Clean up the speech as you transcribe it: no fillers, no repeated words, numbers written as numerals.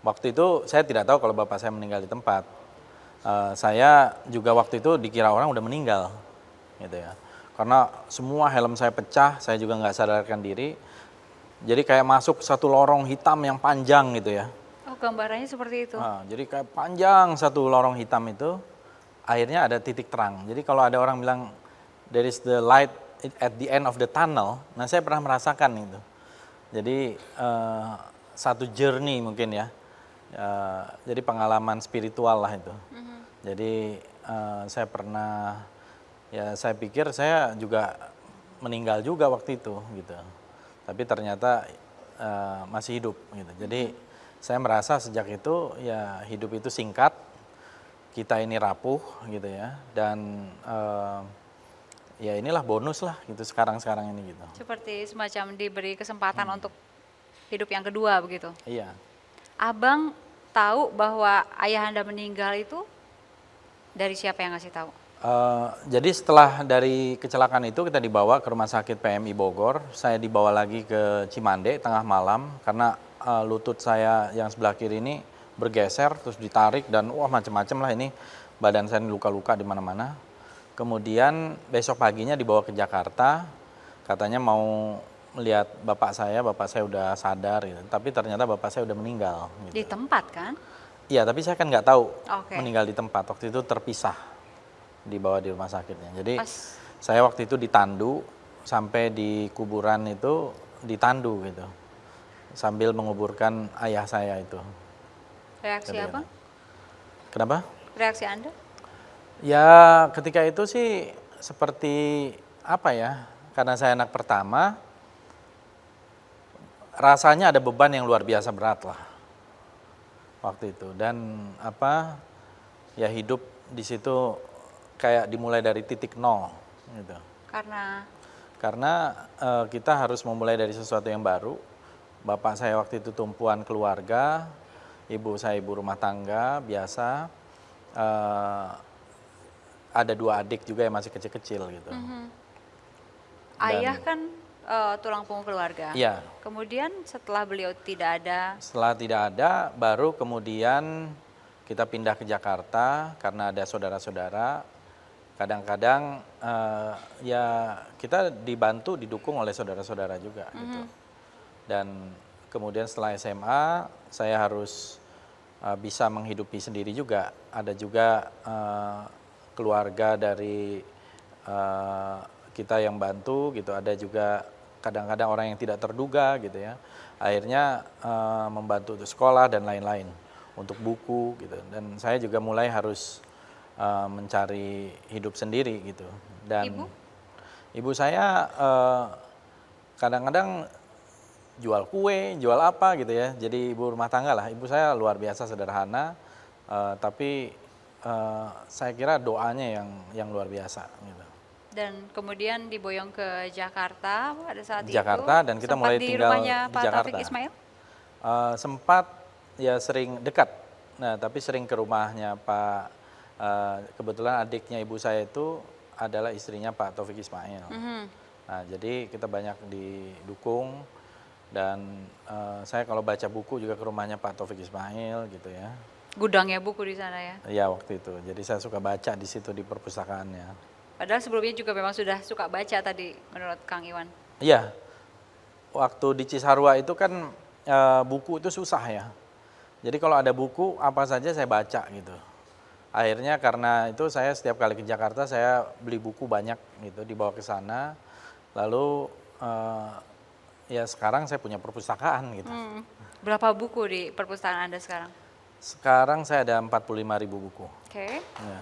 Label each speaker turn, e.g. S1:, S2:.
S1: Waktu itu saya tidak tahu kalau bapak saya meninggal di tempat. Saya juga waktu itu dikira orang udah meninggal, gitu ya. Karena semua helm saya pecah, saya juga nggak sadarkan diri. Jadi kayak masuk satu lorong hitam yang panjang gitu ya.
S2: Oh, gambarannya seperti itu.
S1: Jadi kayak panjang satu lorong hitam itu, akhirnya ada titik terang. Jadi kalau ada orang bilang there is the light at the end of the tunnel, nah saya pernah merasakan itu. Jadi satu journey mungkin ya, jadi pengalaman spiritual lah itu. Jadi saya pernah, ya saya pikir saya juga meninggal juga waktu itu gitu. Tapi ternyata masih hidup gitu. Jadi saya merasa sejak itu ya hidup itu singkat, kita ini rapuh gitu ya, dan ya inilah bonus lah gitu sekarang ini gitu.
S2: Seperti semacam diberi kesempatan untuk hidup yang kedua begitu.
S1: Iya.
S2: Abang tahu bahwa ayah Anda meninggal itu dari siapa yang ngasih tahu?
S1: Jadi setelah dari kecelakaan itu kita dibawa ke rumah sakit PMI Bogor, saya dibawa lagi ke Cimande tengah malam karena lutut saya yang sebelah kiri ini bergeser terus ditarik dan wah macam-macam lah ini, badan saya luka-luka di mana-mana. Kemudian besok paginya dibawa ke Jakarta, katanya mau melihat bapak saya udah sadar gitu, tapi ternyata bapak saya udah meninggal. Gitu.
S2: Di tempat kan?
S1: Iya, tapi saya kan nggak tahu meninggal di tempat, waktu itu terpisah dibawa di rumah sakitnya. Jadi saya waktu itu ditandu sampai di kuburan itu ditandu gitu, sambil menguburkan ayah saya itu.
S2: Reaksi apa?
S1: Kenapa?
S2: Reaksi Anda?
S1: Ya ketika itu sih seperti apa ya, karena saya anak pertama, rasanya ada beban yang luar biasa berat lah waktu itu. Dan apa ya, hidup di situ kayak dimulai dari titik nol gitu. Karena kita harus memulai dari sesuatu yang baru. Bapak saya waktu itu tumpuan keluarga, ibu saya ibu rumah tangga biasa, ada 2 adik juga yang masih kecil-kecil gitu.
S2: Ayah kan tulang punggung keluarga.
S1: Iya.
S2: Kemudian setelah beliau tidak ada.
S1: Setelah tidak ada, baru kemudian kita pindah ke Jakarta karena ada saudara-saudara. Kadang-kadang ya kita dibantu, didukung oleh saudara-saudara juga gitu. Dan kemudian setelah SMA saya harus bisa menghidupi sendiri juga. Ada juga keluarga dari kita yang bantu gitu. Ada juga kadang-kadang orang yang tidak terduga gitu ya. Akhirnya membantu untuk sekolah dan lain-lain, untuk buku gitu. Dan saya juga mulai harus mencari hidup sendiri gitu. Dan ibu saya kadang-kadang jual kue, jual apa gitu ya. Jadi ibu rumah tangga lah. Ibu saya luar biasa sederhana, tapi saya kira doanya yang luar biasa gitu.
S2: Dan kemudian diboyong ke Jakarta pada saat
S1: Jakarta,
S2: itu.
S1: dan kita mulai tinggal di Jakarta.
S2: Taufik Ismail?
S1: Sempat ya sering dekat. Nah, tapi sering ke rumahnya Pak. Kebetulan adiknya ibu saya itu adalah istrinya Pak Taufik Ismail. Nah, jadi kita banyak didukung, dan saya kalau baca buku juga ke rumahnya Pak Taufik Ismail gitu ya.
S2: Gudangnya buku di sana ya?
S1: Iya waktu itu. Jadi saya suka baca di situ di perpustakaannya.
S2: Padahal sebelumnya juga memang sudah suka baca tadi menurut Kang Iwan.
S1: Iya. Waktu di Cisarua itu kan buku itu susah ya. Jadi kalau ada buku apa saja saya baca gitu. Akhirnya karena itu saya setiap kali ke Jakarta saya beli buku banyak gitu, dibawa ke sana. Lalu ya sekarang saya punya perpustakaan gitu.
S2: Berapa buku di perpustakaan Anda sekarang?
S1: Sekarang saya ada 45.000 buku.
S2: Oke.
S1: Ya.